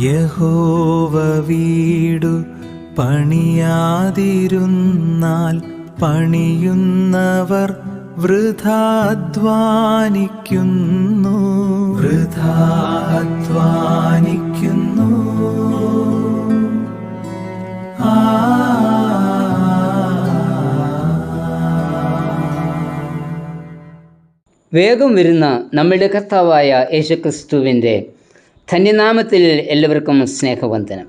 യഹോവ വീടു പണിയാതിരുന്നാൽ പണിയുന്നവർ വൃഥാ അധ്വാനിക്കുന്നു. വേഗം വരുന്ന നമ്മുടെ കർത്താവായ യേശുക്രിസ്തുവിൻ്റെ ധന്യനാമത്തിൽ എല്ലാവർക്കും സ്നേഹവന്ദനം.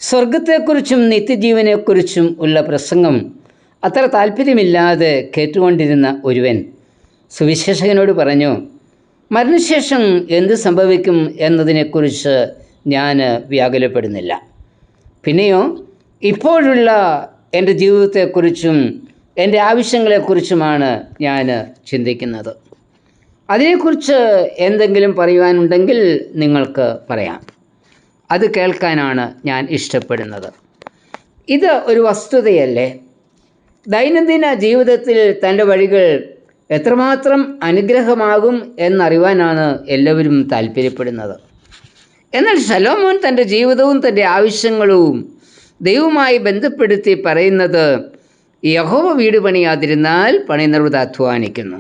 സ്വർഗത്തെക്കുറിച്ചും നിത്യജീവനെക്കുറിച്ചും ഉള്ള പ്രസംഗം അത്ര താല്പര്യമില്ലാതെ കേട്ടുകൊണ്ടിരുന്ന ഒരുവൻ സുവിശേഷകനോട് പറഞ്ഞു, മരണശേഷം എന്ത് സംഭവിക്കും എന്നതിനെക്കുറിച്ച് ഞാൻ വ്യാകുലപ്പെടുന്നില്ല. പിന്നെയോ ഇപ്പോഴുള്ള എൻ്റെ ജീവിതത്തെക്കുറിച്ചും എൻ്റെ ആവശ്യങ്ങളെക്കുറിച്ചുമാണ് ഞാൻ ചിന്തിക്കുന്നത്. അതിനെക്കുറിച്ച് എന്തെങ്കിലും പറയുവാനുണ്ടെങ്കിൽ നിങ്ങൾക്ക് പറയാം. അത് കേൾക്കാനാണ് ഞാൻ ഇഷ്ടപ്പെടുന്നത്. ഇത് ഒരു വസ്തുതയല്ലേ? ദൈനംദിന ജീവിതത്തിൽ തൻ്റെ വഴികൾ എത്രമാത്രം അനുഗ്രഹമാകും എന്നറിയുവാനാണ് എല്ലാവരും താല്പര്യപ്പെടുന്നത്. എന്നാൽ ശലോമോൻ തൻ്റെ ജീവിതവും തൻ്റെ ആവശ്യങ്ങളും ദൈവവുമായി ബന്ധപ്പെടുത്തി പറയുന്നത്, യഹോവ വീട് പണിയാതിരുന്നാൽ പണിയുന്നവർ വൃഥാ അധ്വാനിക്കുന്നു,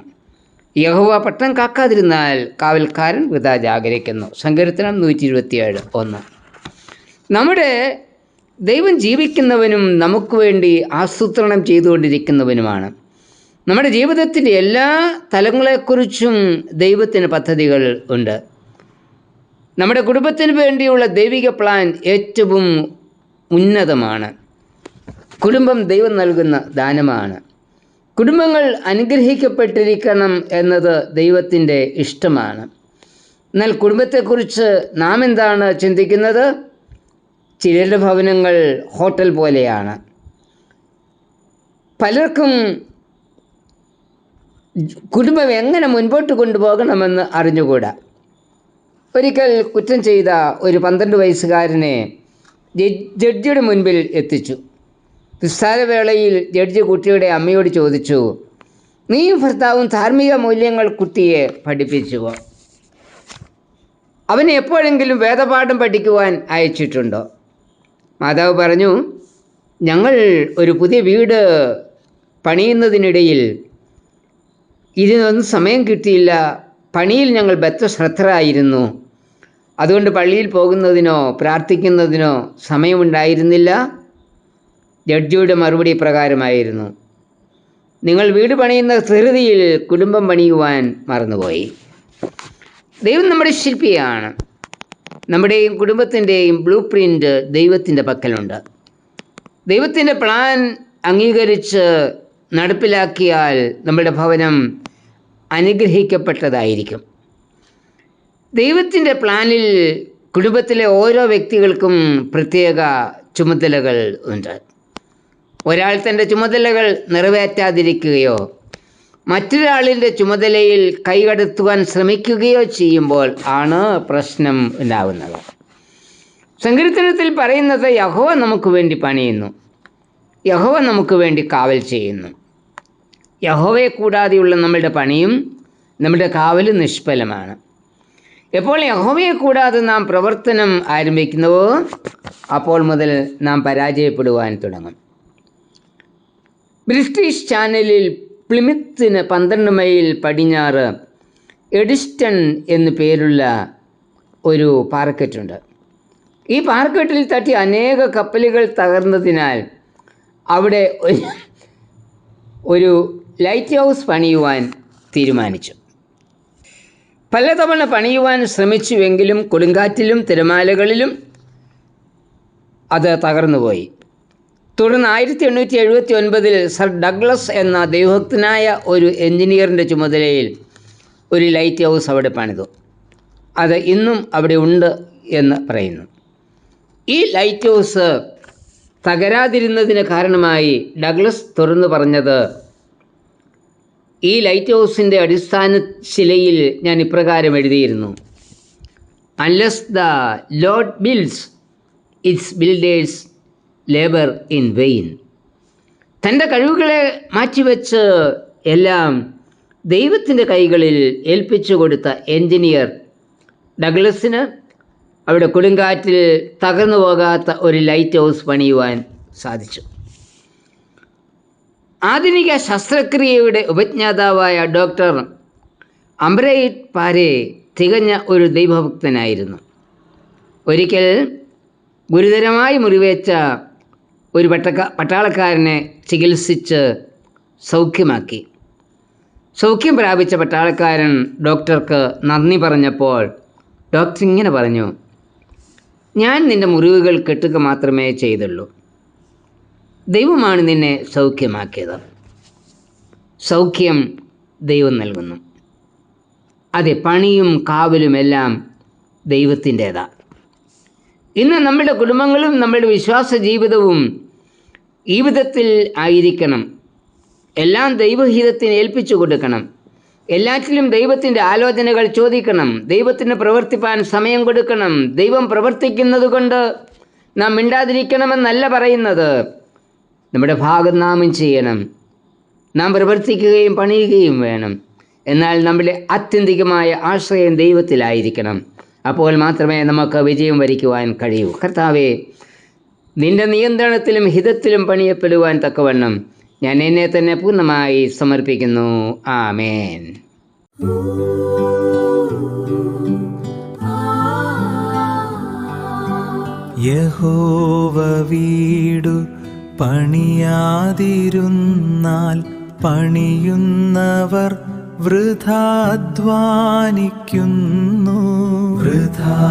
യഹോവ പട്ടണം കാക്കാതിരുന്നാൽ കാവൽക്കാരൻ വൃഥാ ജാഗരിക്കുന്നു. സങ്കീർത്തനം 127:1. നമ്മുടെ ദൈവം ജീവിക്കുന്നവനും നമുക്ക് വേണ്ടി ആസൂത്രണം ചെയ്തുകൊണ്ടിരിക്കുന്നവനുമാണ്. നമ്മുടെ ജീവിതത്തിൻ്റെ എല്ലാ തലങ്ങളെക്കുറിച്ചും ദൈവത്തിന് പദ്ധതികൾ ഉണ്ട്. നമ്മുടെ കുടുംബത്തിന് വേണ്ടിയുള്ള ദൈവിക പ്ലാൻ ഏറ്റവും ഉന്നതമാണ്. കുടുംബം ദൈവം നൽകുന്ന ദാനമാണ്. കുടുംബങ്ങൾ അനുഗ്രഹിക്കപ്പെട്ടിരിക്കണം എന്നത് ദൈവത്തിൻ്റെ ഇഷ്ടമാണ്. എന്നാൽ കുടുംബത്തെക്കുറിച്ച് നാം എന്താണ് ചിന്തിക്കുന്നത്? ചിലരുടെ ഭവനങ്ങൾ ഹോട്ടൽ പോലെയാണ്. പലർക്കും കുടുംബം എങ്ങനെ മുൻപോട്ട് കൊണ്ടുപോകണമെന്ന് അറിഞ്ഞുകൂടാ. ഒരിക്കൽ കുറ്റം ചെയ്ത ഒരു 12 വയസ്സുകാരനെ ജഡ്ജിയുടെ മുൻപിൽ എത്തിച്ചു. നിസ്സാരവേളയിൽ ജഡ്ജി കുട്ടിയുടെ അമ്മയോട് ചോദിച്ചു, നീയും ഭർത്താവും ധാർമ്മിക മൂല്യങ്ങൾ കുട്ടിയെ പഠിപ്പിച്ചുവോ? അവനെ എപ്പോഴെങ്കിലും വേദപാഠം പഠിക്കുവാൻ അയച്ചിട്ടുണ്ടോ? മാതാവ് പറഞ്ഞു, ഞങ്ങൾ ഒരു പുതിയ വീട് പണിയുന്നതിനിടയിൽ ഇതിനൊന്നും സമയം കിട്ടിയില്ല. പണിയിൽ ഞങ്ങൾ ബദ്ധശ്രദ്ധരായിരുന്നു. അതുകൊണ്ട് പള്ളിയിൽ പോകുന്നതിനോ പ്രാർത്ഥിക്കുന്നതിനോ സമയമുണ്ടായിരുന്നില്ല. ജഡ്ജിയുടെ മറുപടി പ്രകാരമായിരുന്നു, നിങ്ങൾ വീട് പണിയുന്ന ധൃതിയിൽ കുടുംബം പണിയുവാൻ മറന്നുപോയി. ദൈവം നമ്മുടെ ശില്പിയാണ്. നമ്മുടെയും കുടുംബത്തിൻ്റെയും ബ്ലൂ പ്രിൻ്റ് ദൈവത്തിൻ്റെ പക്കലുണ്ട്. ദൈവത്തിൻ്റെ പ്ലാൻ അംഗീകരിച്ച് നടപ്പിലാക്കിയാൽ നമ്മുടെ ഭവനം അനുഗ്രഹിക്കപ്പെട്ടതായിരിക്കും. ദൈവത്തിൻ്റെ പ്ലാനിൽ കുടുംബത്തിലെ ഓരോ വ്യക്തികൾക്കും പ്രത്യേക ചുമതലകൾ ഉണ്ട്. ഒരാൾ തൻ്റെ ചുമതലകൾ നിറവേറ്റാതിരിക്കുകയോ മറ്റൊരാളിൻ്റെ ചുമതലയിൽ കൈകടത്തുവാൻ ശ്രമിക്കുകയോ ചെയ്യുമ്പോൾ ആണ് പ്രശ്നം ഉണ്ടാകുന്നത്. സങ്കീർത്തനത്തിൽ പറയുന്നത്, യഹോവ നമുക്ക് വേണ്ടി പണിയുന്നു, യഹോവ നമുക്ക് വേണ്ടി കാവൽ ചെയ്യുന്നു. യഹോവയെ കൂടാതെയുള്ള നമ്മുടെ പണിയും നമ്മുടെ കാവലും നിഷ്ഫലമാണ്. എപ്പോൾ യഹോവയെ കൂടാതെ നാം പ്രവർത്തനം ആരംഭിക്കുന്നുവോ അപ്പോൾ മുതൽ നാം പരാജയപ്പെടുവാൻ തുടങ്ങും. ബ്രിട്ടീഷ് ചാനലിൽ പ്ലിമിത്തിന് 12 മൈൽ പടിഞ്ഞാറ് എഡിസ്റ്റൺ എന്നു പേരുള്ള ഒരു പാറക്കെട്ടുണ്ട്. ഈ പാറക്കെട്ടിൽ തട്ടി അനേക കപ്പലുകൾ തകർന്നതിനാൽ അവിടെ ഒരു ലൈറ്റ് ഹൗസ് പണിയുവാൻ തീരുമാനിച്ചു. പലതവണ പണിയുവാൻ ശ്രമിച്ചുവെങ്കിലും കൊടുങ്കാറ്റിലും തിരമാലകളിലും അത് തകർന്നുപോയി. തുടർന്ന് 1879 സർ ഡഗ്ലസ് എന്ന ദൈവഭക്തനായ ഒരു എഞ്ചിനീയറിൻ്റെ ചുമതലയിൽ ഒരു ലൈറ്റ് ഹൗസ് അവിടെ പണിതു. അത് ഇന്നും അവിടെ ഉണ്ട് എന്ന് പറയുന്നു. ഈ ലൈറ്റ് ഹൗസ് തകരാതിരുന്നതിന് കാരണമായി ഡഗ്ലസ് തുറന്നു പറഞ്ഞത്, ഈ ലൈറ്റ് ഹൗസിൻ്റെ അടിസ്ഥാന ശിലയിൽ ഞാൻ ഇപ്രകാരം എഴുതിയിരുന്നു, unless the Lord builds it's builders labour in vein. തൻ്റെ കഴിവുകളെ മാറ്റിവെച്ച് എല്ലാം ദൈവത്തിൻ്റെ കൈകളിൽ ഏൽപ്പിച്ചു കൊടുത്ത എൻജിനീയർ ഡഗ്ലസിന് അവിടെ കൊടുങ്കാറ്റിൽ തകർന്നു പോകാത്ത ഒരു ലൈറ്റ് ഹൗസ് പണിയുവാൻ സാധിച്ചു. ആധുനിക ശസ്ത്രക്രിയയുടെ ഉപജ്ഞാതാവായ ഡോക്ടർ അംബ്രയിറ്റ് പാരെ തികഞ്ഞ ഒരു ദൈവഭക്തനായിരുന്നു. ഒരിക്കൽ ഗുരുതരമായി മുറിവേറ്റ ഒരു പട്ടാളക്കാരനെ ചികിത്സിച്ച് സൗഖ്യമാക്കി. സൗഖ്യം പ്രാപിച്ച പട്ടാളക്കാരൻ ഡോക്ടർക്ക് നന്ദി പറഞ്ഞപ്പോൾ ഡോക്ടർ ഇങ്ങനെ പറഞ്ഞു: ഞാൻ നിൻ്റെ മുറിവുകൾ കെട്ടുക മാത്രമേ ചെയ്തുള്ളൂ. ദൈവമാണ് നിന്നെ സൗഖ്യമാക്കിയത്. സൗഖ്യം ദൈവം നൽകുന്നു. അതെ, പണിയും കാവലുമെല്ലാം ദൈവത്തിൻ്റേതാണ്. ഇന്ന് നമ്മുടെ കുടുംബങ്ങളും നമ്മുടെ വിശ്വാസ ജീവിതവും ഈ വിധത്തിൽ ആയിരിക്കണം. എല്ലാം ദൈവഹിതത്തിന് ഏൽപ്പിച്ചു കൊടുക്കണം. എല്ലാറ്റിലും ദൈവത്തിൻ്റെ ആലോചനകൾ ചോദിക്കണം. ദൈവത്തിന് പ്രവർത്തിപ്പാൻ സമയം കൊടുക്കണം. ദൈവം പ്രവർത്തിക്കുന്നത് കൊണ്ട് നാം മിണ്ടാതിരിക്കണമെന്നല്ല പറയുന്നത്. നമ്മുടെ ഭാഗം നാമും ചെയ്യണം. നാം പ്രവർത്തിക്കുകയും പണിയുകയും വേണം. എന്നാൽ നമ്മുടെ ആത്യന്തികമായ ആശ്രയം ദൈവത്തിലായിരിക്കണം. അപ്പോൾ മാത്രമേ നമുക്ക് വിജയം വരിക്കുവാൻ കഴിയൂ. കർത്താവേ, നിൻ്റെ നിയന്ത്രണത്തിലും ഹിതത്തിലും പണിയപ്പെടുവാൻ തക്കവണ്ണം ഞാൻ എന്നെ തന്നെ പൂർണ്ണമായി സമർപ്പിക്കുന്നു. ആമേൻ. യഹോവ വീടു പണിയാതിരുന്നാൽ പണിയുന്നവർ വൃഥാധ്വാനിക്കുന്നു. വൃഥാധ്വാനിക്കുന്നു.